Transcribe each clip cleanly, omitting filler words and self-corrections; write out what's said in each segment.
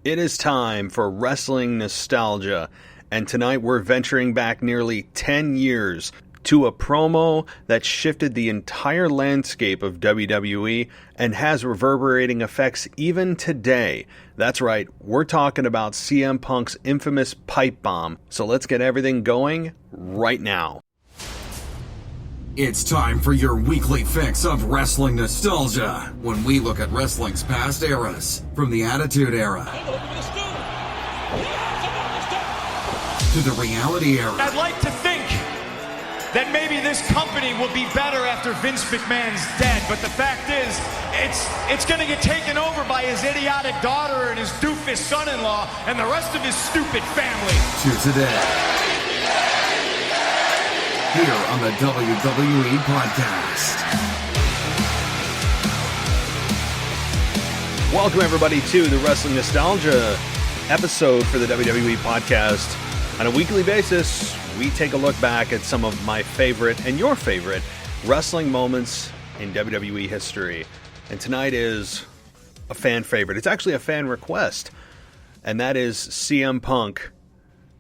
It is time for wrestling nostalgia, and tonight we're venturing back nearly 10 years to a promo that shifted the entire landscape of WWE and has reverberating effects even today. That's right, we're talking about CM Punk's infamous pipe bomb. So let's get everything going right now. It's time for your weekly fix of wrestling nostalgia when we look at wrestling's past eras, from the Attitude Era to the Reality Era. I'd like to think that maybe this company will be better after Vince McMahon's dead, but the fact is, it's going to get taken over by his idiotic daughter and his doofus son-in-law and the rest of his stupid family. To today, here on the WWE Podcast. Welcome everybody to the Wrestling Nostalgia episode for the WWE Podcast. On a weekly basis, we take a look back at some of my favorite and your favorite wrestling moments in WWE history. And tonight is a fan favorite. It's actually a fan request. And that is CM Punk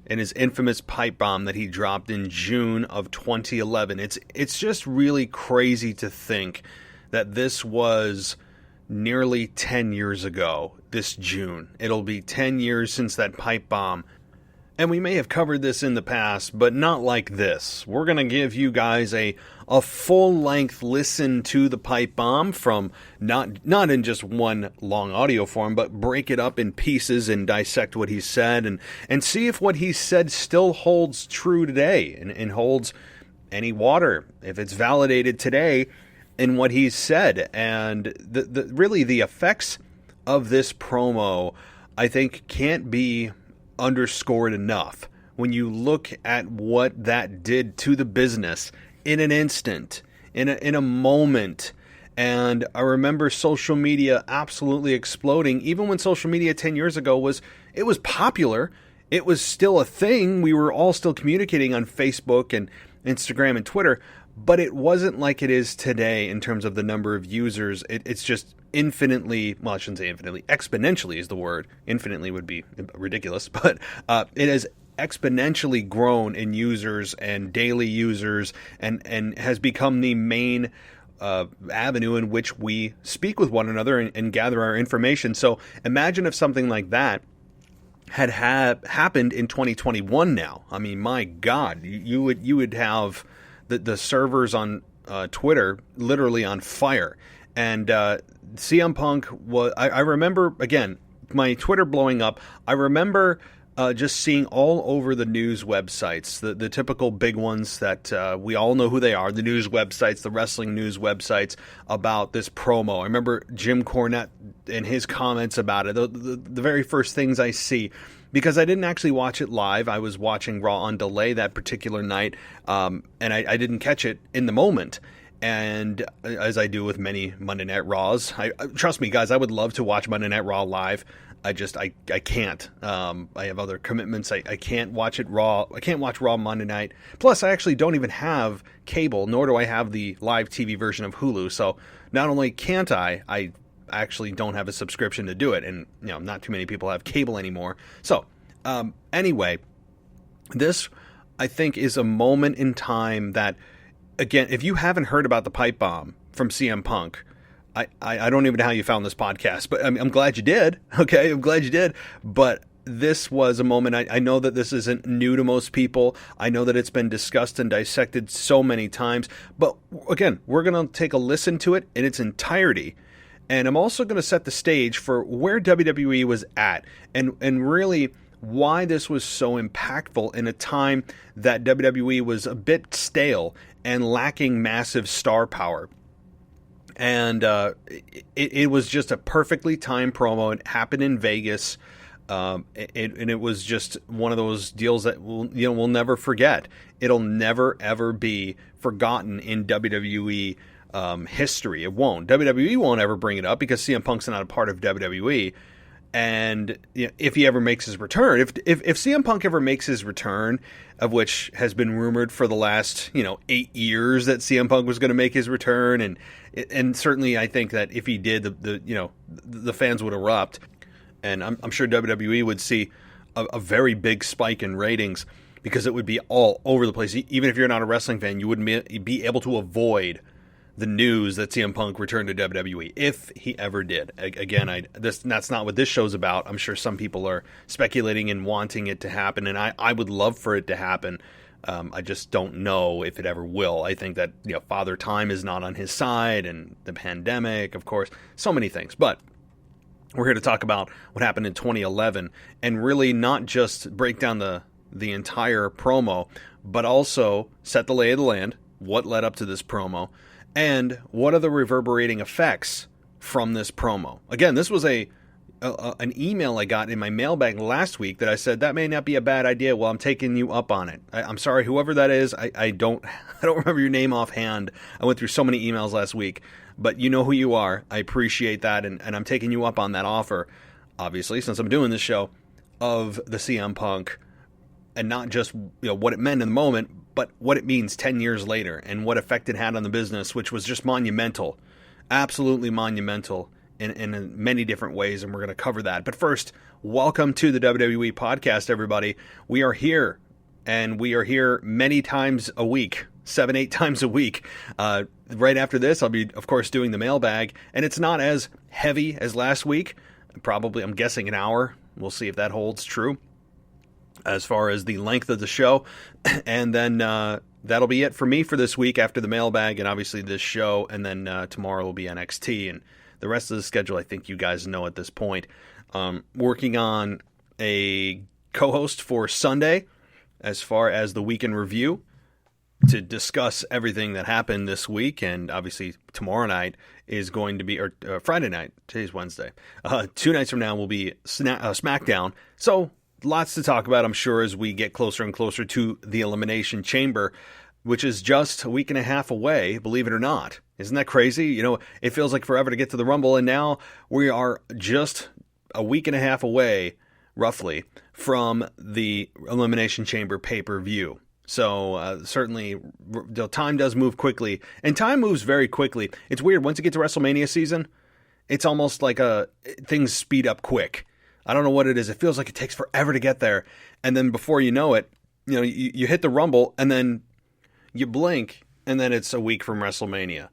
and his infamous pipe bomb that he dropped in June of 2011. It's just really crazy to think that this was nearly 10 years ago, this June. It'll be 10 years since that pipe bomb. And we may have covered this in the past, but not like this. We're going to give you guys a full-length listen to the pipe bomb from not in just one long audio form, but break it up in pieces and dissect what he said and see if what he said still holds true today and holds any water, if it's validated today in what he's said. And really the effects of this promo, I think, can't be underscored enough when you look at what that did to the business in an instant, in a moment. And I remember social media absolutely exploding. Even when social media 10 years ago was popular, it was still a thing. We were all still communicating on Facebook and Instagram and Twitter, but it wasn't like it is today in terms of the number of users. It's just infinitely, well, I shouldn't say infinitely, exponentially is the word. Infinitely would be ridiculous, but it has exponentially grown in users and daily users and has become the main avenue in which we speak with one another and gather our information. So imagine if something like that had happened in 2021 now. I mean, my God, you would have the servers on Twitter literally on fire. And CM Punk was, I remember, again, my Twitter blowing up. I remember just seeing all over the news websites, the typical big ones that we all know who they are, the news websites, the wrestling news websites, about this promo. I remember Jim Cornette and his comments about it, the very first things I see. Because I didn't actually watch it live. I was watching Raw on delay that particular night, and I didn't catch it in the moment. And as I do with many Monday Night Raws, trust me, guys, I would love to watch Monday Night Raw live. I can't. I have other commitments. I can't watch it Raw. I can't watch Raw Monday night. Plus, I actually don't even have cable, nor do I have the live TV version of Hulu. So not only can't I actually don't have a subscription to do it, and not too many people have cable anymore. So anyway, this I think is a moment in time that, again, if you haven't heard about the pipe bomb from CM Punk, I don't even know how you found this podcast, but I'm glad you did. Okay, I'm glad you did. But this was a moment, I know that this isn't new to most people. I know that it's been discussed and dissected so many times. But again, we're going to take a listen to it in its entirety. And I'm also going to set the stage for where WWE was at and really why this was so impactful in a time that WWE was a bit stale and lacking massive star power. And it was just a perfectly timed promo. It happened in Vegas, and it was just one of those deals that we'll never forget. It'll never ever be forgotten in WWE history. It won't. WWE won't ever bring it up because CM Punk's not a part of WWE. And if he ever makes his return, if CM Punk ever makes his return, of which has been rumored for the last 8 years that CM Punk was going to make his return, and certainly I think that if he did, the fans would erupt. And I'm sure WWE would see a very big spike in ratings because it would be all over the place. Even if you're not a wrestling fan, you wouldn't be able to avoid the news that CM Punk returned to WWE, if he ever did. Again, that's not what this show's about. I'm sure some people are speculating and wanting it to happen, and I would love for it to happen. I just don't know if it ever will. I think that Father Time is not on his side, and the pandemic, of course, so many things. But we're here to talk about what happened in 2011, and really not just break down the entire promo, but also set the lay of the land, what led up to this promo, and what are the reverberating effects from this promo. Again, this was an email I got in my mailbag last week that I said, that may not be a bad idea. Well, I'm taking you up on it. I'm sorry, whoever that is. I don't remember your name offhand. I went through so many emails last week, but you know who you are. I appreciate that, and I'm taking you up on that offer, obviously, since I'm doing this show, of the CM Punk, and not just what it meant in the moment, but what it means 10 years later, and what effect it had on the business, which was just monumental, absolutely monumental in many different ways, and we're going to cover that. But first, welcome to the WWE podcast, everybody. We are here, and we are here many times a week, 7-8 times a week. Right after this, I'll be, of course, doing the mailbag, and it's not as heavy as last week. Probably, I'm guessing, an hour. We'll see if that holds true as far as the length of the show. And then that'll be it for me for this week after the mailbag and obviously this show. And then tomorrow will be NXT. And the rest of the schedule, I think you guys know at this point. Working on a co-host for Sunday as far as the weekend review to discuss everything that happened this week. And obviously tomorrow night is going to be, or Friday night, today's Wednesday. 2 nights from now will be SmackDown. So lots to talk about, I'm sure, as we get closer and closer to the Elimination Chamber, which is just a week and a half away, believe it or not. Isn't that crazy? It feels like forever to get to the Rumble, and now we are just a week and a half away, roughly, from the Elimination Chamber pay-per-view. So certainly, the time does move quickly, and time moves very quickly. It's weird. Once you get to WrestleMania season, it's almost like things speed up quick. I don't know what it is. It feels like it takes forever to get there. And then before you know it, you hit the Rumble, and then you blink, and then it's a week from WrestleMania.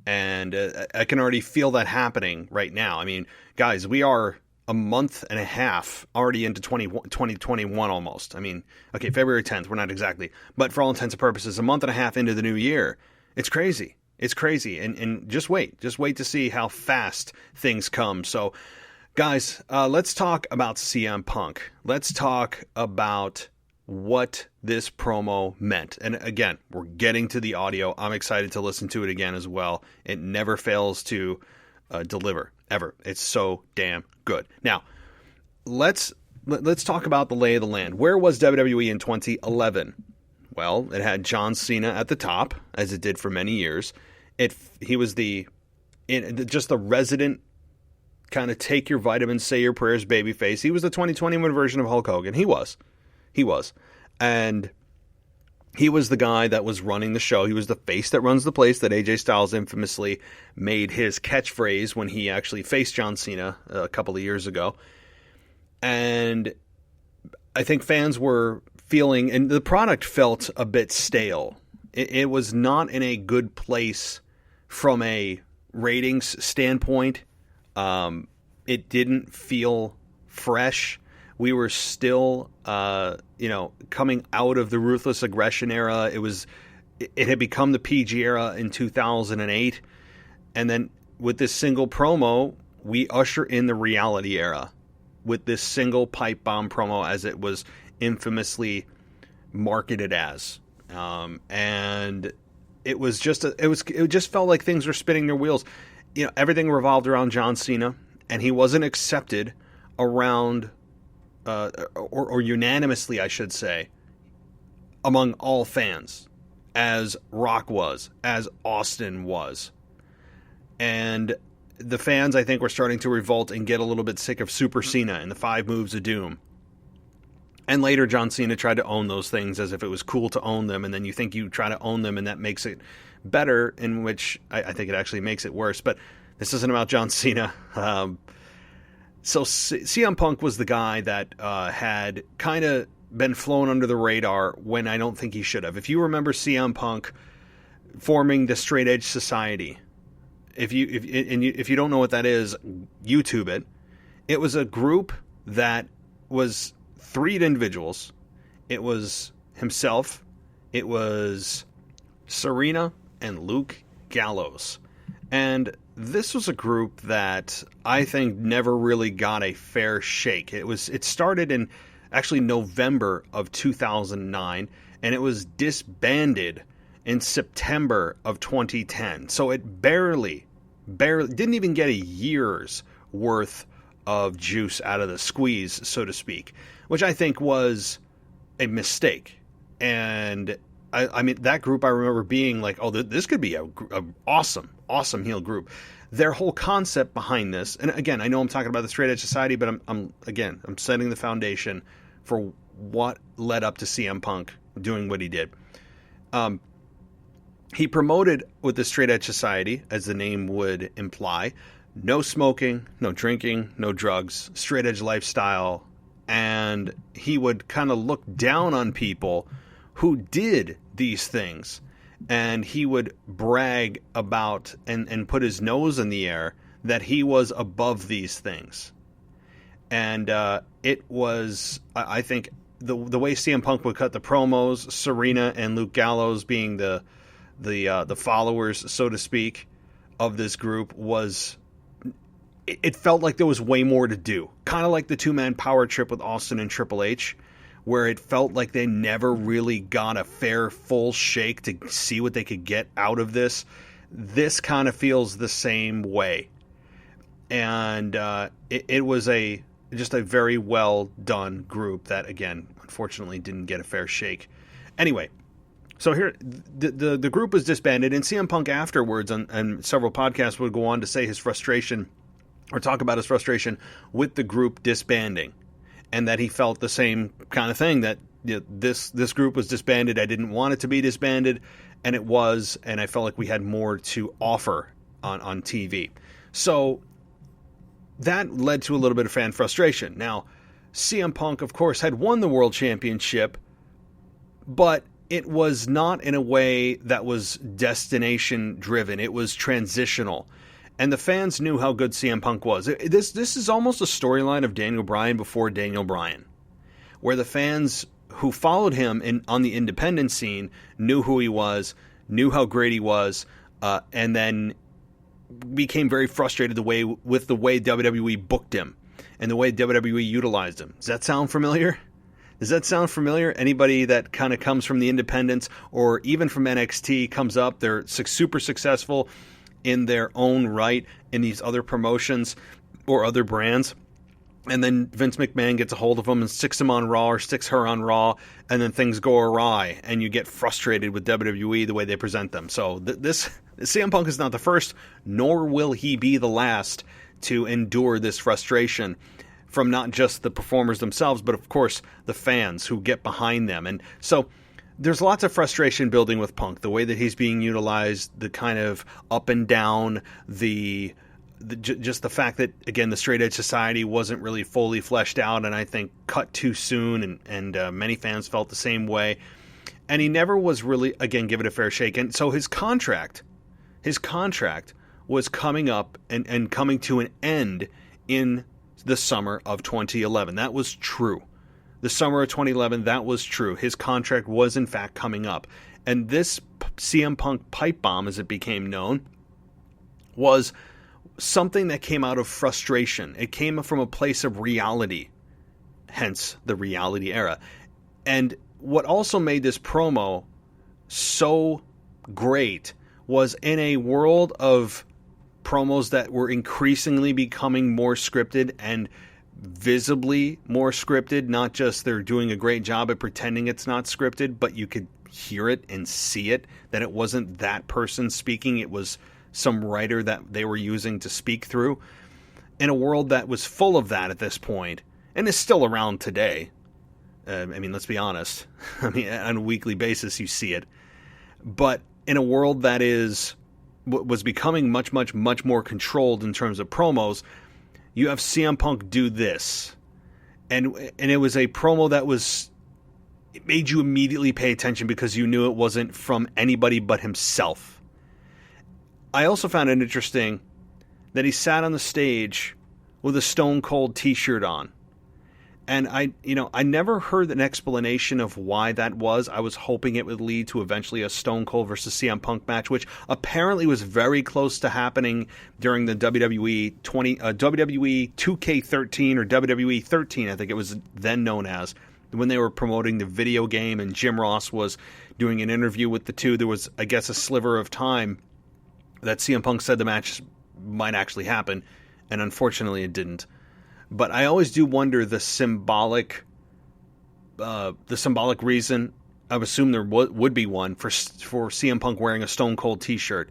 And I can already feel that happening right now. I mean, guys, we are a month and a half already into 2021 almost. I mean, okay, February 10th, we're not exactly. But for all intents and purposes, a month and a half into the new year. It's crazy. It's crazy. And just wait. Just wait to see how fast things come. So, guys, let's talk about CM Punk. Let's talk about what this promo meant. And again, we're getting to the audio. I'm excited to listen to it again as well. It never fails to deliver, ever. It's so damn good. Now, let's talk about the lay of the land. Where was WWE in 2011? Well, it had John Cena at the top, as it did for many years. He was just the resident kind of take your vitamins, say your prayers babyface. He was the 2021 version of Hulk Hogan. He was. And he was the guy that was running the show. He was the face that runs the place that AJ Styles infamously made his catchphrase when he actually faced John Cena a couple of years ago. And I think fans were feeling, and the product felt a bit stale. It was not in a good place from a ratings standpoint. It didn't feel fresh. We were still, coming out of the Ruthless Aggression era. It had become the PG era in 2008. And then with this single promo, we usher in the reality era with this single pipe bomb promo, as it was infamously marketed as. And it was just, it just felt like things were spinning their wheels. Everything revolved around John Cena, and he wasn't accepted around, or unanimously, I should say, among all fans, as Rock was, as Austin was. And the fans, I think, were starting to revolt and get a little bit sick of Super Cena and the 5 moves of doom. And later, John Cena tried to own those things as if it was cool to own them, and then you think you try to own them, and that makes it better, in which I think it actually makes it worse. But this isn't about John Cena. So CM Punk was the guy that had kind of been flown under the radar when I don't think he should have. If you remember CM Punk forming the Straight Edge Society, if you don't know what that is, YouTube it. It was a group that was 3 individuals. It was himself, it was Serena, and Luke Gallows. And this was a group that I think never really got a fair shake. It started in actually November of 2009, and it was disbanded in September of 2010. So it barely didn't even get a year's worth of juice out of the squeeze, so to speak, which I think was a mistake. And I mean, that group, I remember being like, oh, this could be a awesome heel group. Their whole concept behind this, and again, I know I'm talking about the Straight Edge Society, but I'm setting the foundation for what led up to CM Punk doing what he did. He promoted with the Straight Edge Society, as the name would imply, no smoking, no drinking, no drugs, straight edge lifestyle, and he would kind of look down on people who did these things, and he would brag about and put his nose in the air that he was above these things. And it was, I think, the way CM Punk would cut the promos, Serena and Luke Gallows being the followers, so to speak, of this group, was, it felt like there was way more to do. Kind of like the 2-man power trip with Austin and Triple H, where it felt like they never really got a fair, full shake to see what they could get out of this. This kind of feels the same way. And it was just a very well done group that, again, unfortunately didn't get a fair shake. Anyway, so here, the group was disbanded, and CM Punk afterwards on several podcasts would go on to say his frustration, or talk about his frustration with the group disbanding, and that he felt the same kind of thing, that this group was disbanded. I didn't want it to be disbanded, and it was, and I felt like we had more to offer on TV. So that led to a little bit of fan frustration. Now, CM Punk, of course, had won the World Championship, but it was not in a way that was destination driven. It was transitional. And the fans knew how good CM Punk was. This is almost a storyline of Daniel Bryan before Daniel Bryan, where the fans who followed him on the independent scene knew who he was, knew how great he was, and then became very frustrated with the way WWE booked him and the way WWE utilized him. Does that sound familiar? Anybody that kind of comes from the independents or even from NXT comes up, they're super successful in their own right in these other promotions or other brands, and then Vince McMahon gets a hold of them and sticks him on Raw or sticks her on Raw, and then things go awry and you get frustrated with WWE the way they present them. So this CM Punk is not the first, nor will he be the last to endure this frustration from not just the performers themselves, but of course the fans who get behind them. And so there's lots of frustration building with Punk, the way that he's being utilized, the kind of up and down, just the fact that, again, the Straight Edge Society wasn't really fully fleshed out, and I think cut too soon, and many fans felt the same way. And he never was really, again, given a fair shake. And so his contract was coming up and coming to an end in the summer of 2011. That was true. The summer of 2011, that was true. His contract was, in fact, coming up. And this CM Punk pipe bomb, as it became known, was something that came out of frustration. It came from a place of reality, hence the reality era. And what also made this promo so great was, in a world of promos that were increasingly becoming more scripted and visibly more scripted, not just they're doing a great job at pretending it's not scripted, but you could hear it and see it, that it wasn't that person speaking, it was some writer that they were using to speak through. In a world that was full of that at this point, and is still around today, I mean, let's be honest, I mean, on a weekly basis you see it, but in a world that was becoming much more controlled in terms of promos, you have CM Punk do this. And it was a promo that it made you immediately pay attention because you knew it wasn't from anybody but himself. I also found it interesting that he sat on the stage with a Stone Cold t-shirt on. And I never heard an explanation of why that was. I was hoping it would lead to eventually a Stone Cold versus CM Punk match, which apparently was very close to happening during the WWE 2K13 or WWE 13, I think it was then known as, when they were promoting the video game and Jim Ross was doing an interview with the two. There was, I guess, a sliver of time that CM Punk said the match might actually happen, and unfortunately it didn't. But I always do wonder the symbolic reason. I would assume there would be one for CM Punk wearing a Stone Cold T-shirt.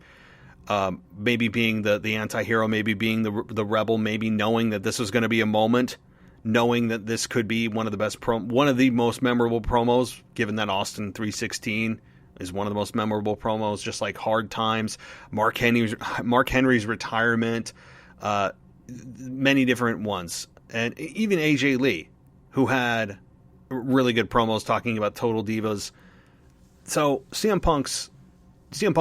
Maybe being the anti-hero, maybe being the rebel, maybe knowing that this was going to be a moment, knowing that this could be one of the most memorable promos. Given that Austin 316 is one of the most memorable promos, just like Hard Times, Mark Henry's retirement. Many different ones, and even AJ Lee, who had really good promos talking about Total Divas. So CM Punk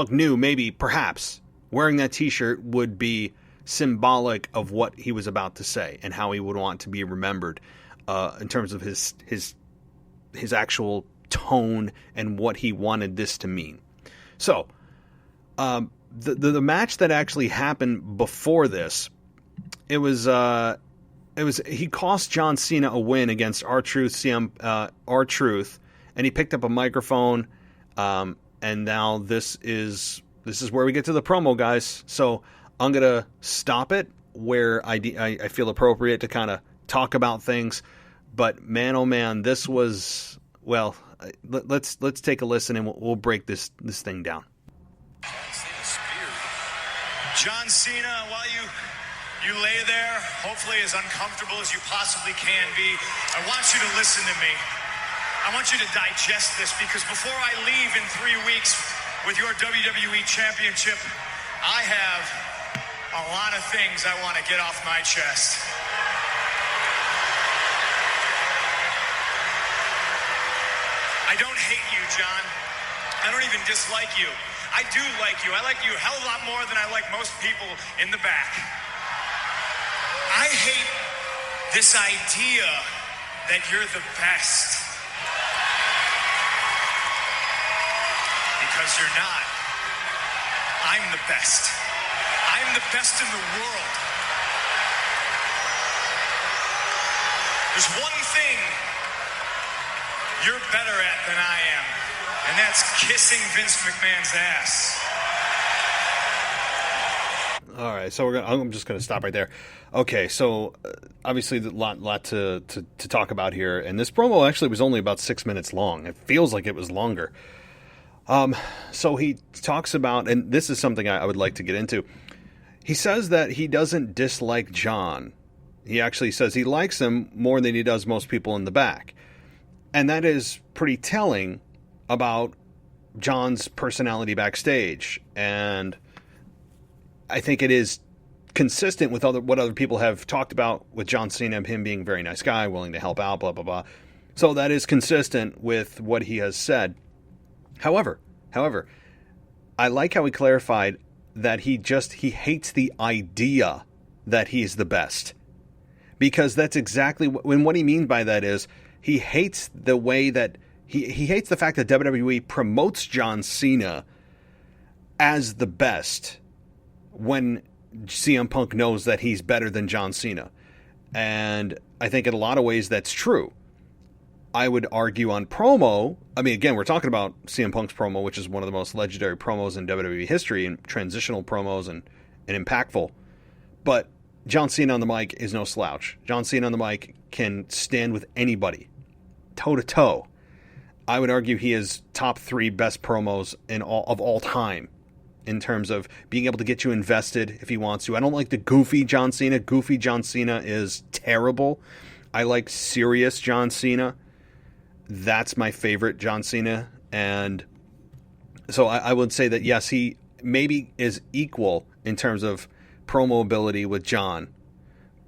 knew maybe, perhaps, wearing that t-shirt would be symbolic of what he was about to say and how he would want to be remembered in terms of his actual tone and what he wanted this to mean. So the match that actually happened before this, it was he cost John Cena a win against R-Truth, R-Truth, and he picked up a microphone, and now this is where we get to the promo, guys. So I'm gonna stop it where I feel appropriate to kind of talk about things, but man, oh man, this was, well, let's take a listen and we'll break this thing down. John Cena, while you lay there, hopefully as uncomfortable as you possibly can be, I want you to listen to me. I want you to digest this, because before I leave in 3 weeks with your WWE Championship, I have a lot of things I want to get off my chest. I don't hate you, John. I don't even dislike you. I do like you. I like you a hell of a lot more than I like most people in the back. I hate this idea that you're the best. Because you're not. I'm the best. I'm the best in the world. There's one thing you're better at than I am, and that's kissing Vince McMahon's ass. All right, so I'm just going to stop right there. Okay, so obviously a lot to talk about here, and this promo actually was only about 6 minutes long. It feels like it was longer. So he talks about, and this is something I would like to get into. He says that he doesn't dislike John. He actually says he likes him more than he does most people in the back. And that is pretty telling about John's personality backstage. And I think it is consistent with what other people have talked about with John Cena, him being a very nice guy, willing to help out, blah, blah, blah. So that is consistent with what he has said. However, I like how he clarified that he hates the idea that he's the best. Because that's exactly what he means by that is he hates the way that he hates the fact that WWE promotes John Cena as the best when CM Punk knows that he's better than John Cena. And I think in a lot of ways that's true. I would argue on promo, I mean, again, we're talking about CM Punk's promo, which is one of the most legendary promos in WWE history, and transitional promos and impactful. But John Cena on the mic is no slouch. John Cena on the mic can stand with anybody, toe to toe. I would argue he is top 3 best promos of all time in terms of being able to get you invested if he wants to. I don't like the goofy John Cena. Goofy John Cena is terrible. I like serious John Cena. That's my favorite John Cena. And so I would say that, yes, he maybe is equal in terms of promo ability with John.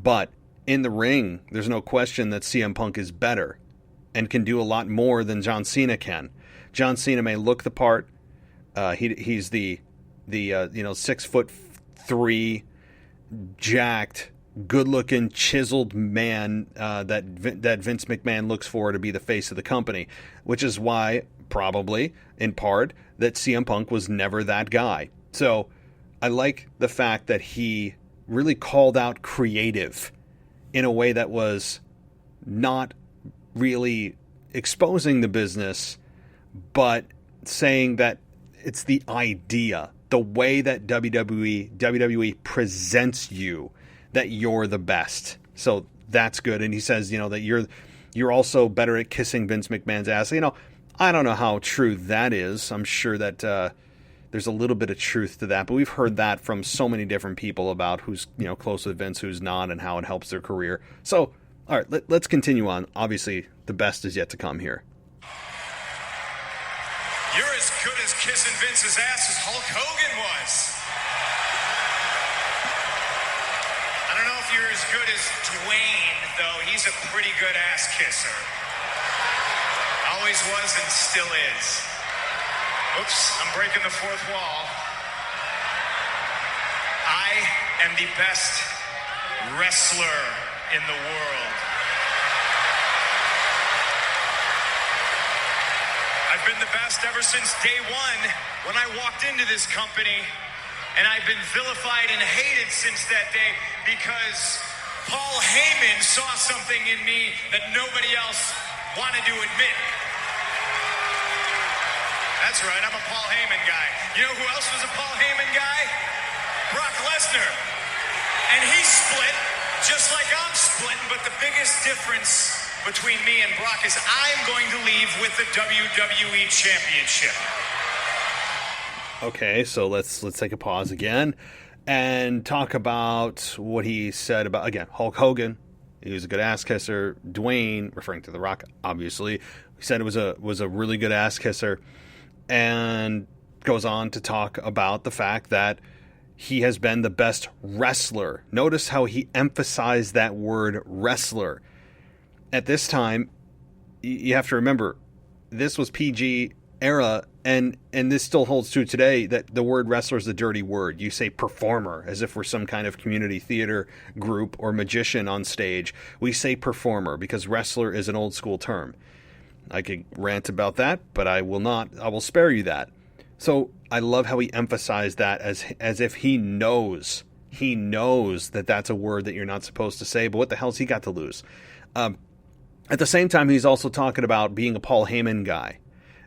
But in the ring, there's no question that CM Punk is better and can do a lot more than John Cena can. John Cena may look the part. He's the 6'3", jacked, good-looking, chiseled man that Vince McMahon looks for to be the face of the company, which is why, probably, in part, that CM Punk was never that guy. So I like the fact that he really called out creative in a way that was not really exposing the business, but saying that it's the idea, the way that WWE presents you, that you're the best. So that's good. And he says, that you're also better at kissing Vince McMahon's ass. I don't know how true that is. I'm sure that there's a little bit of truth to that, but we've heard that from so many different people about who's close with Vince, who's not, and how it helps their career. So, all right, let's continue on. Obviously, the best is yet to come here. You're as good as kissing Vince's ass as Hulk Hogan was. I don't know if you're as good as Dwayne, though. He's a pretty good ass kisser. Always was and still is. Oops, I'm breaking the fourth wall. I am the best wrestler in the world. I've been the best ever since day one when I walked into this company, and I've been vilified and hated since that day because Paul Heyman saw something in me that nobody else wanted to admit. That's right, I'm a Paul Heyman guy. You know who else was a Paul Heyman guy? Brock Lesnar. And he's split, just like I'm splitting, but the biggest difference between me and Brock is I'm going to leave with the WWE Championship. Okay, so let's take a pause again and talk about what he said about, again, Hulk Hogan. He was a good ass kisser. Dwayne, referring to The Rock, obviously, he said it was a really good ass kisser, and goes on to talk about the fact that he has been the best wrestler. Notice how he emphasized that word wrestler. At this time, you have to remember, this was PG era, and this still holds true today, that the word wrestler is a dirty word. You say performer, as if we're some kind of community theater group or magician on stage. We say performer because wrestler is an old school term. I could rant about that, but I will not. I will spare you that. So I love how he emphasized that as if he knows that that's a word that you're not supposed to say, but what the hell's he got to lose? At the same time, he's also talking about being a Paul Heyman guy.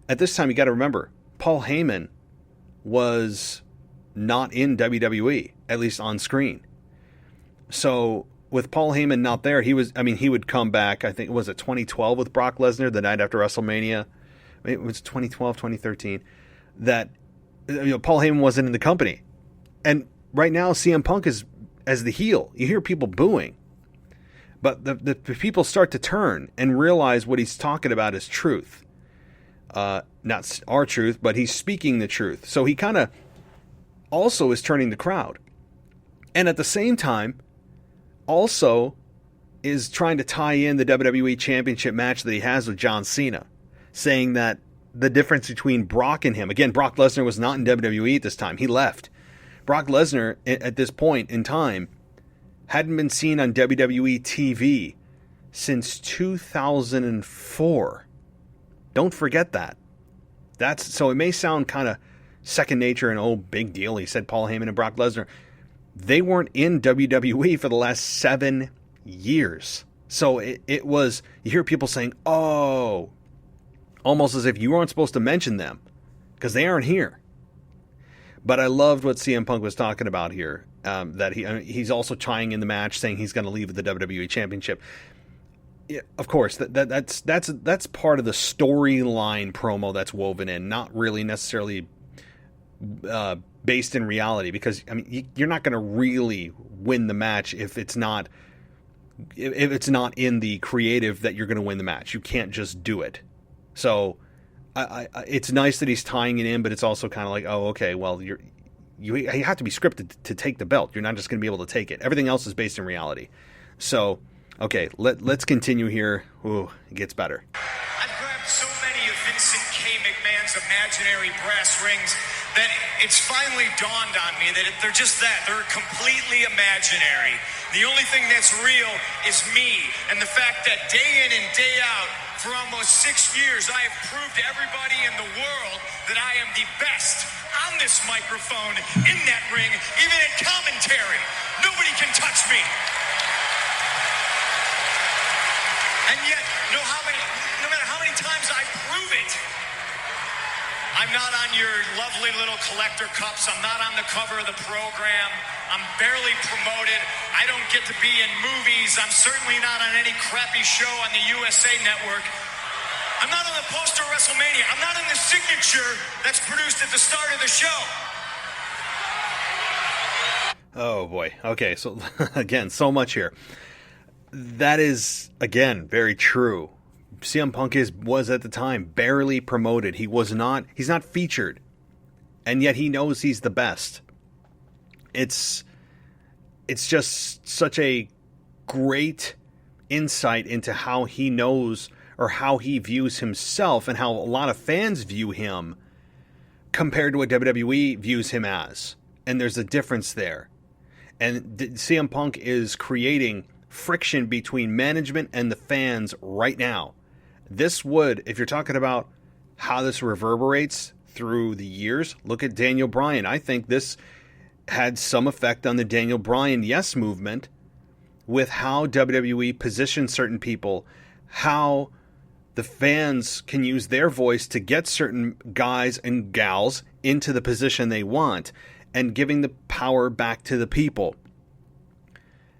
At this time, you got to remember, Paul Heyman was not in WWE, at least on screen. So with Paul Heyman not there, he would come back, I think, was it 2012 with Brock Lesnar, the night after WrestleMania? It was 2012, 2013, that Paul Heyman wasn't in the company. And right now, CM Punk is as the heel. You hear people booing. But the people start to turn and realize what he's talking about is truth. Not our truth, but he's speaking the truth. So he kind of also is turning the crowd. And at the same time, also is trying to tie in the WWE Championship match that he has with John Cena, saying that the difference between Brock and him, again, Brock Lesnar was not in WWE at this time. He left. Brock Lesnar, at this point in time, hadn't been seen on WWE TV since 2004. Don't forget that. So it may sound kind of second nature and, big deal. He said Paul Heyman and Brock Lesnar. They weren't in WWE for the last 7 years. So it was, you hear people saying, almost as if you weren't supposed to mention them because they aren't here. But I loved what CM Punk was talking about here. That he's also tying in the match, saying he's going to leave with the WWE Championship. Yeah, of course, that's part of the storyline promo that's woven in, not really necessarily based in reality. Because you're not going to really win the match if it's not in the creative that you're going to win the match. You can't just do it. So it's nice that he's tying it in, but it's also kind of like, okay, well, you have to be scripted to take the belt. You're not just going to be able to take it. Everything else is based in reality. So, okay, let's continue here. Ooh, it gets better. I've grabbed so many of Vincent K. McMahon's imaginary brass rings that it's finally dawned on me that they're just that. They're completely imaginary. The only thing that's real is me, and the fact that day in and day out, for almost 6 years, I have proved to everybody in the world that I am the best on this microphone, in that ring, even at commentary. Nobody can touch me. And yet, no matter how many times I prove it, I'm not on your lovely little collector cups. I'm not on the cover of the program. I'm barely promoted. I don't get to be in movies. I'm certainly not on any crappy show on the USA Network. I'm not on the poster of WrestleMania. I'm not in the signature that's produced at the start of the show. Oh, boy. Okay, so again, so much here. That is, again, very true. CM Punk was at the time barely promoted. He's not featured. And yet he knows he's the best. It's just such a great insight into how he knows or how he views himself and how a lot of fans view him compared to what WWE views him as. And there's a difference there. And CM Punk is creating friction between management and the fans right now. This would, if you're talking about how this reverberates through the years, look at Daniel Bryan. I think this had some effect on the Daniel Bryan Yes movement with how WWE positions certain people, how the fans can use their voice to get certain guys and gals into the position they want and giving the power back to the people.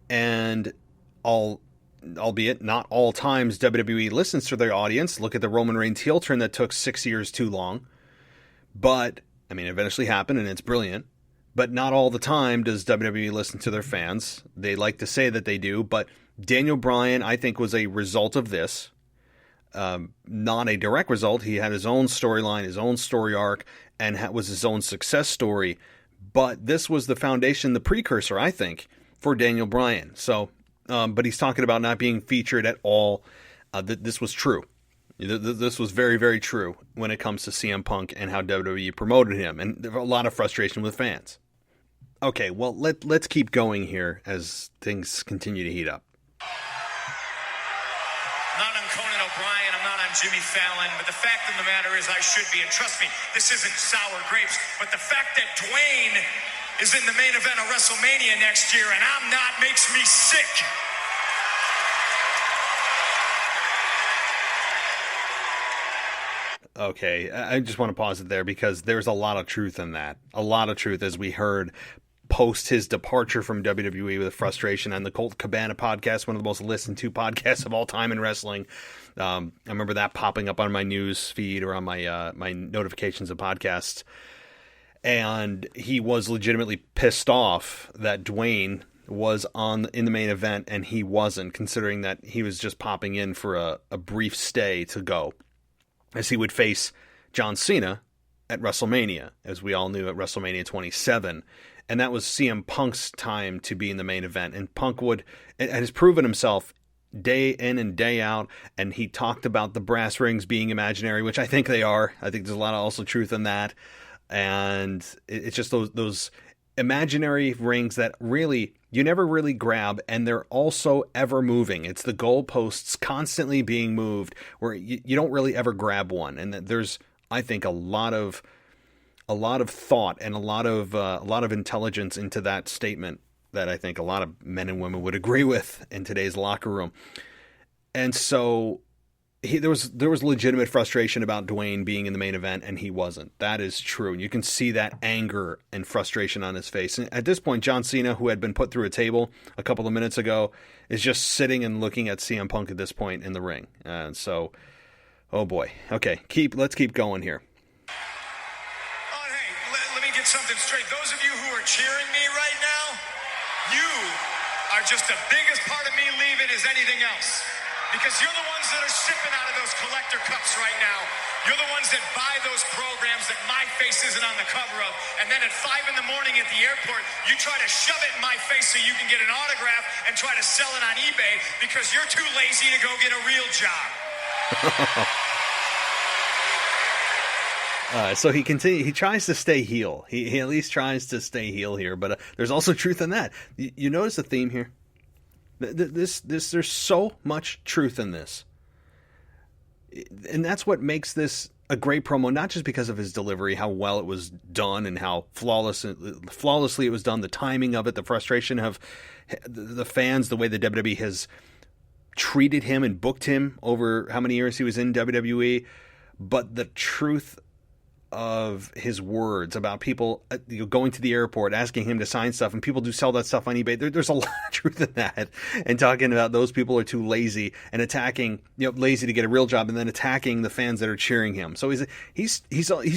And albeit not all times WWE listens to their audience. Look at the Roman Reigns heel turn that took 6 years too long. But, I mean, it eventually happened and it's brilliant. But not all the time does WWE listen to their fans. They like to say that they do. But Daniel Bryan, I think, was a result of this. Not a direct result. He had his own storyline, his own story arc, and was his own success story. But this was the foundation, the precursor, I think, for Daniel Bryan. So, but he's talking about not being featured at all. This was true. This was very, very true when it comes to CM Punk and how WWE promoted him. And there was a lot of frustration with fans. Okay, well, let's keep going here as things continue to heat up. I'm not on Conan O'Brien, I'm not on Jimmy Fallon, but the fact of the matter is I should be. And trust me, this isn't sour grapes, but the fact that Dwayne is in the main event of WrestleMania next year and I'm not makes me sick. Okay, I just want to pause it there because there's a lot of truth in that. A lot of truth, as we heard post his departure from WWE with frustration on the Colt Cabana podcast, one of the most listened to podcasts of all time in wrestling. I remember that popping up on my news feed or on my my notifications of podcasts. And he was legitimately pissed off that Dwayne was in the main event and he wasn't, considering that he was just popping in for a brief stay to go, as he would face John Cena at WrestleMania, as we all knew, at WrestleMania 27. And that was CM Punk's time to be in the main event. And Punk has proven himself day in and day out. And he talked about the brass rings being imaginary, which I think they are. I think there's a lot of also truth in that. And it's just those imaginary rings that really you never really grab, and they're also ever moving. It's the goalposts constantly being moved where you don't really ever grab one. And there's, I think, a lot of thought and a lot of intelligence into that statement that I think a lot of men and women would agree with in today's locker room. And so there was legitimate frustration about Dwayne being in the main event, and he wasn't. That is true. And you can see that anger and frustration on his face. And at this point, John Cena, who had been put through a table a couple of minutes ago, is just sitting and looking at CM Punk at this point in the ring. And so, oh boy. Okay, let's keep going here. Oh, hey, let me get something straight. Those of you who are cheering me right now, you are just the biggest part of me leaving as anything else. Because you're the ones that are sipping out of those collector cups right now. You're the ones that buy those programs that my face isn't on the cover of. And then at 5 in the morning at the airport, you try to shove it in my face so you can get an autograph and try to sell it on eBay because you're too lazy to go get a real job. So he tries to stay heel. He at least tries to stay heel here, but there's also truth in that. You notice the theme here? There's so much truth in this. And that's what makes this a great promo, not just because of his delivery, how well it was done and how flawlessly it was done, the timing of it, the frustration of the fans, the way the WWE has treated him and booked him over how many years he was in WWE, but the truth of his words about people going to the airport, asking him to sign stuff, and people do sell that stuff on eBay. There's a lot of truth in that, and talking about those people are too lazy and attacking, lazy to get a real job, and then attacking the fans that are cheering him. So he's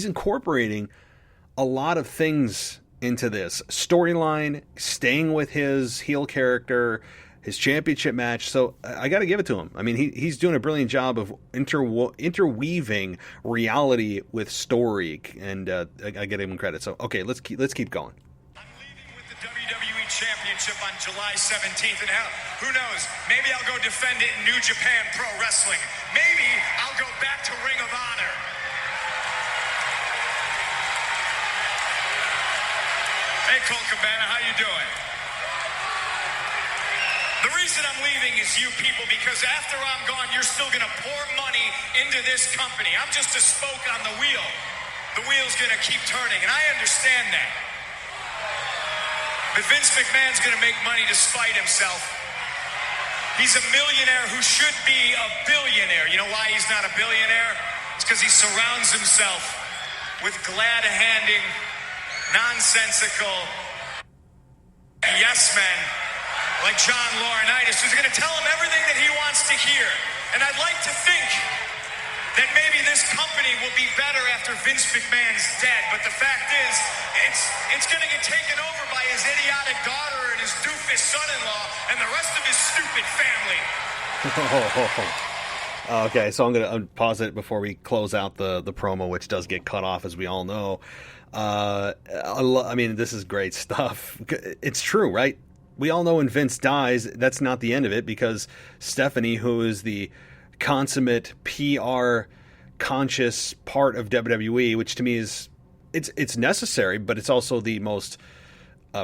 incorporating a lot of things into this storyline, staying with his heel character, his championship match. So I got to give it to him. I mean, he's doing a brilliant job of interweaving reality with story, and I get him credit. So okay, let's keep going. I'm leaving with the WWE Championship on July 17th, and hell, who knows? Maybe I'll go defend it in New Japan Pro Wrestling. Maybe I'll go back to Ring of Honor. Hey, Colt Cabana, how you doing? The reason I'm leaving is you people, because after I'm gone, you're still going to pour money into this company. I'm just a spoke on the wheel. The wheel's going to keep turning, and I understand that. But Vince McMahon's going to make money to spite himself. He's a millionaire who should be a billionaire. You know why he's not a billionaire? It's because he surrounds himself with glad-handing, nonsensical yes men like John Laurinaitis, who's going to tell him everything that he wants to hear. And I'd like to think that maybe this company will be better after Vince McMahon's dead. But the fact is, it's going to get taken over by his idiotic daughter and his doofus son-in-law and the rest of his stupid family. Okay, so I'm going to pause it before we close out the promo, which does get cut off, as we all know. I mean, this is great stuff. It's true, right? We all know when Vince dies, that's not the end of it, because Stephanie, who is the consummate PR conscious part of WWE, which to me is it's necessary, but it's also the most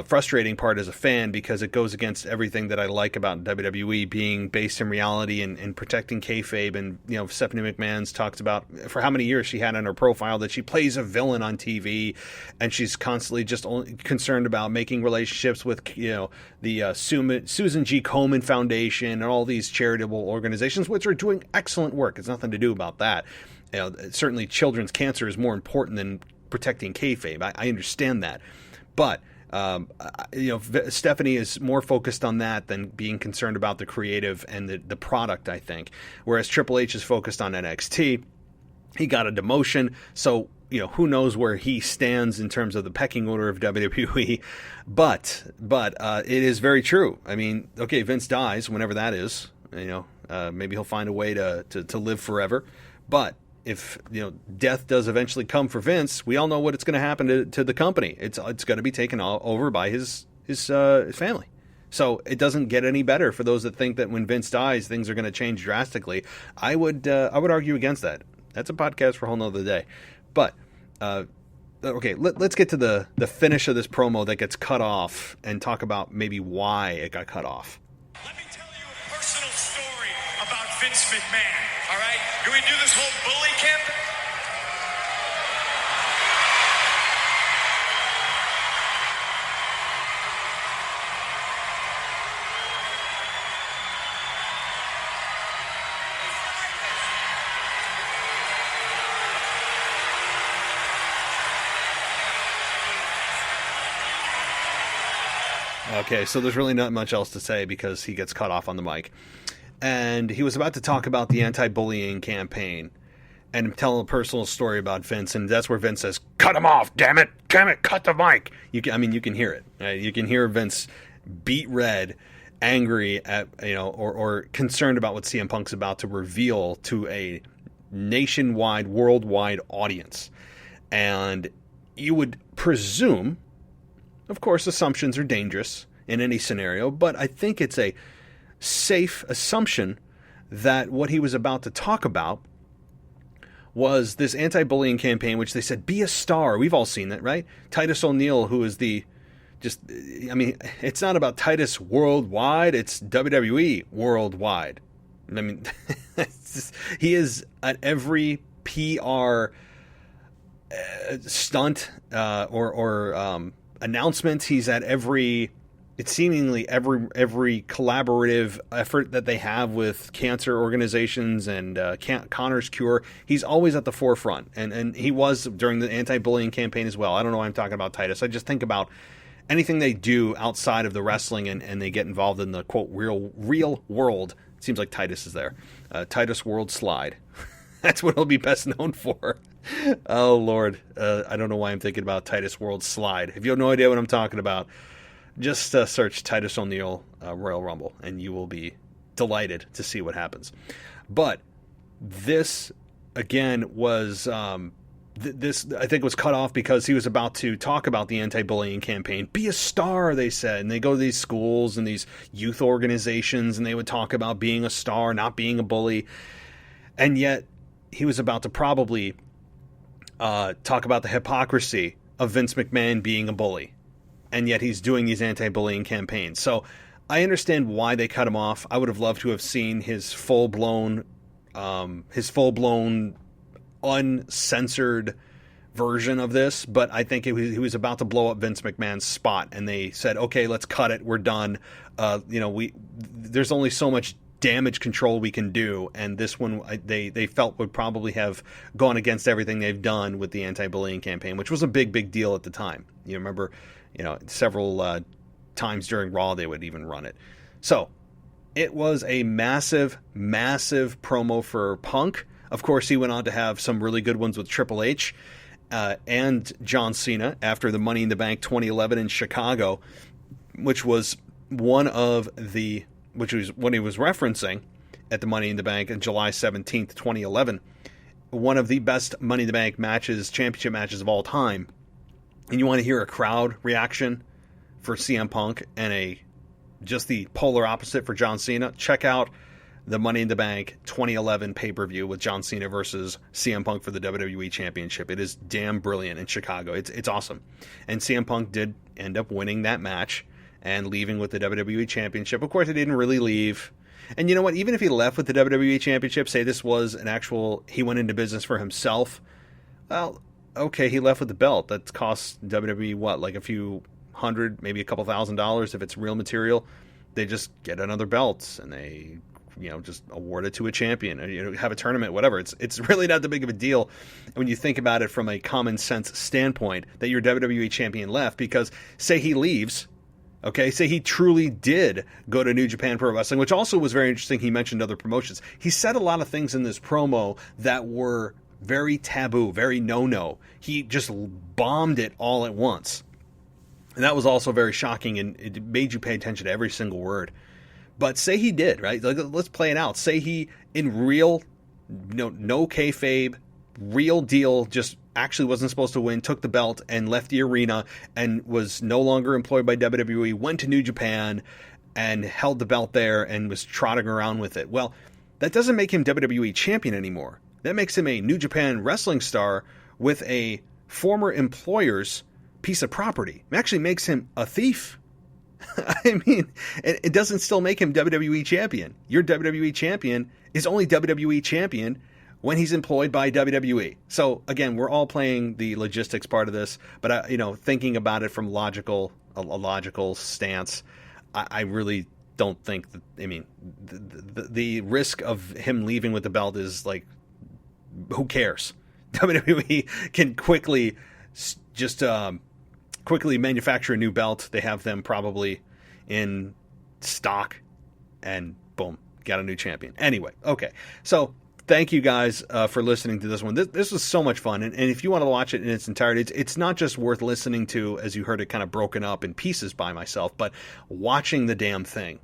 frustrating part as a fan, because it goes against everything that I like about WWE being based in reality and protecting kayfabe. And Stephanie McMahon's talked about for how many years she had on her profile that she plays a villain on TV, and she's constantly just only concerned about making relationships with the Susan G. Komen Foundation and all these charitable organizations, which are doing excellent work. It's nothing to do about that. Certainly children's cancer is more important than protecting kayfabe. I understand that, but Stephanie is more focused on that than being concerned about the creative and the product, I think. Whereas Triple H is focused on NXT. He got a demotion, so who knows where he stands in terms of the pecking order of WWE. But it is very true. I mean, okay, Vince dies whenever that is. Maybe he'll find a way to live forever. But if death does eventually come for Vince, we all know what it's going to happen to the company. It's going to be taken over by his family. So it doesn't get any better for those that think that when Vince dies, things are going to change drastically. I would argue against that. That's a podcast for a whole nother day. But okay, let's get to the finish of this promo that gets cut off and talk about maybe why it got cut off. Let me tell you a personal story about Vince McMahon. All right? Can we do this whole bully camp? Okay, so there's really not much else to say because he gets cut off on the mic. And he was about to talk about the anti-bullying campaign and tell a personal story about Vince, and that's where Vince says, "Cut him off, damn it, cut the mic." You can hear it. Right? You can hear Vince beat red, angry at, or concerned about what CM Punk's about to reveal to a nationwide, worldwide audience. And you would presume, of course, assumptions are dangerous in any scenario, but I think it's a safe assumption that what he was about to talk about was this anti-bullying campaign, which they said, be a star. We've all seen that, right? Titus O'Neil, who is it's not about Titus worldwide, it's WWE worldwide. I mean, he is at every PR stunt or announcement. He's at it's seemingly every collaborative effort that they have with cancer organizations and Connor's Cure. He's always at the forefront, and he was during the anti-bullying campaign as well. I don't know why I'm talking about Titus. I just think about anything they do outside of the wrestling and they get involved in the, quote, real world. It seems like Titus is there. Titus World Slide. That's what he'll be best known for. Oh, Lord. I don't know why I'm thinking about Titus World Slide. If you have no idea what I'm talking about, just search Titus O'Neil Royal Rumble, and you will be delighted to see what happens. But this, again, was... This, I think, was cut off because he was about to talk about the anti-bullying campaign. Be a star, they said. And they go to these schools and these youth organizations, and they would talk about being a star, not being a bully. And yet, he was about to probably talk about the hypocrisy of Vince McMahon being a bully. And yet he's doing these anti-bullying campaigns. So I understand why they cut him off. I would have loved to have seen his full-blown, uncensored version of this, but I think he was about to blow up Vince McMahon's spot, and they said, okay, let's cut it. We're done. There's only so much damage control we can do, and this one they felt would probably have gone against everything they've done with the anti-bullying campaign, which was a big deal at the time. You remember, several times during Raw they would even run it. So it was a massive promo for Punk. Of course, he went on to have some really good ones with Triple H and John Cena after the Money in the Bank 2011 in Chicago, which was when he was referencing at the Money in the Bank on July 17th, 2011, one of the best Money in the Bank matches, championship matches of all time. And you want to hear a crowd reaction for CM Punk and just the polar opposite for John Cena? Check out the Money in the Bank 2011 pay-per-view with John Cena versus CM Punk for the WWE Championship. It is damn brilliant in Chicago. It's awesome. And CM Punk did end up winning that match and leaving with the WWE Championship. Of course, he didn't really leave. And you know what? Even if he left with the WWE Championship, say this was he went into business for himself, well, okay, he left with the belt. That costs WWE, what, like a few hundred, maybe a couple $1,000 if it's real material. They just get another belt and they just award it to a champion, and have a tournament, whatever. It's really not that big of a deal when you think about it from a common sense standpoint that your WWE champion left, because say he leaves, okay, say he truly did go to New Japan Pro Wrestling, which also was very interesting. He mentioned other promotions. He said a lot of things in this promo that were very taboo, very no. He just bombed it all at once. And that was also very shocking, and it made you pay attention to every single word. But say he did, right? Like, let's play it out. Say he, in real, no kayfabe, real deal, just actually wasn't supposed to win, took the belt and left the arena and was no longer employed by WWE, went to New Japan and held the belt there and was trotting around with it. Well, that doesn't make him WWE champion anymore. That makes him a New Japan wrestling star with a former employer's piece of property. It actually makes him a thief. I mean, it doesn't still make him WWE champion. Your WWE champion is only WWE champion when he's employed by WWE. So again, we're all playing the logistics part of this, but thinking about it from a logical stance, I really don't think that. I mean, the risk of him leaving with the belt is like, who cares? WWE can quickly manufacture a new belt. They have them probably in stock, and boom, got a new champion. Anyway, okay. So thank you guys for listening to this one. This was so much fun. And if you want to watch it in its entirety, it's not just worth listening to, as you heard it kind of broken up in pieces by myself, but watching the damn thing.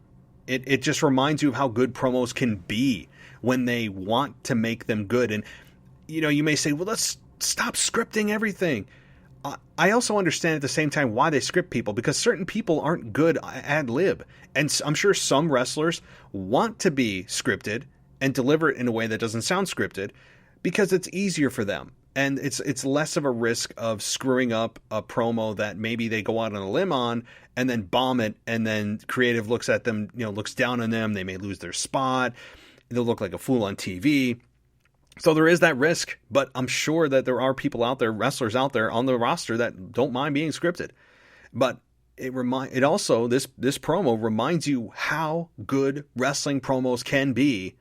It just reminds you of how good promos can be when they want to make them good. And, you may say, well, let's stop scripting everything. I also understand at the same time why they script people, because certain people aren't good ad lib. And I'm sure some wrestlers want to be scripted and deliver it in a way that doesn't sound scripted because it's easier for them. And it's less of a risk of screwing up a promo that maybe they go out on a limb on and then bomb it, and then creative looks at them, looks down on them. They may lose their spot. They'll look like a fool on TV. So there is that risk, but I'm sure that there are people out there, wrestlers out there on the roster that don't mind being scripted. But it also, this promo reminds you how good wrestling promos can be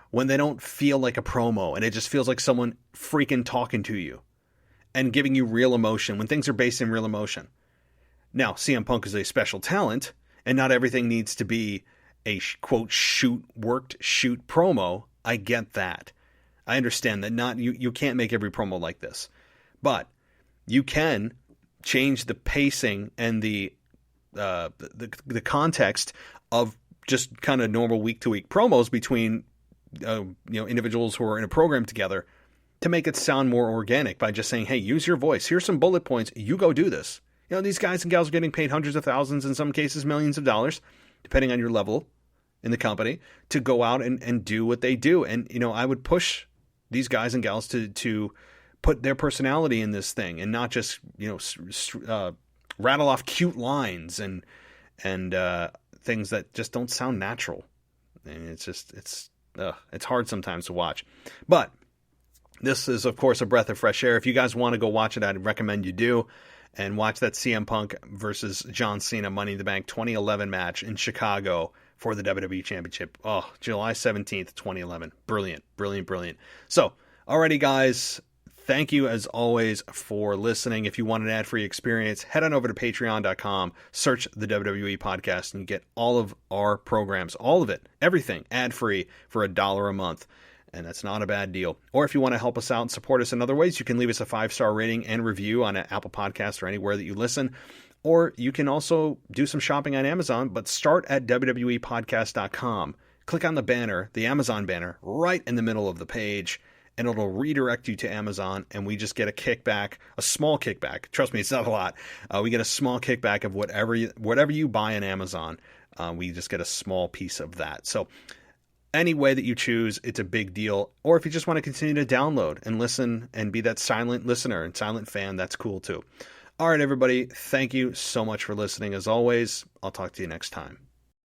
when they don't feel like a promo and it just feels like someone freaking talking to you and giving you real emotion, when things are based in real emotion. Now, CM Punk is a special talent, and not everything needs to be a quote worked shoot promo. I get that. I understand that you can't make every promo like this, but you can change the pacing and the context of just kind of normal week to week promos between individuals who are in a program together to make it sound more organic by just saying, hey, use your voice. Here's some bullet points. You go do this. These guys and gals are getting paid hundreds of thousands, in some cases millions of dollars, depending on your level in the company, to go out and do what they do. And, I would push these guys and gals to put their personality in this thing and not just, rattle off cute lines and things that just don't sound natural. And it's hard sometimes to watch. But this is, of course, a breath of fresh air. If you guys want to go watch it, I'd recommend you do. And watch that CM Punk versus John Cena Money in the Bank 2011 match in Chicago for the WWE Championship. Oh, July 17th, 2011. Brilliant, brilliant, brilliant. So, alrighty, guys. Thank you, as always, for listening. If you want an ad-free experience, head on over to patreon.com, search the WWE Podcast, and you get all of our programs, all of it, everything, ad-free for $1 a month. And that's not a bad deal. Or if you want to help us out and support us in other ways, you can leave us a 5-star rating and review on Apple Podcasts or anywhere that you listen. Or you can also do some shopping on Amazon, but start at WWEpodcast.com. Click on the banner, the Amazon banner, right in the middle of the page, and it'll redirect you to Amazon, and we just get a kickback, a small kickback. Trust me, it's not a lot. We get a small kickback of whatever you buy on Amazon. We just get a small piece of that. So any way that you choose, it's a big deal. Or if you just want to continue to download and listen and be that silent listener and silent fan, that's cool too. All right, everybody. Thank you so much for listening. As always, I'll talk to you next time.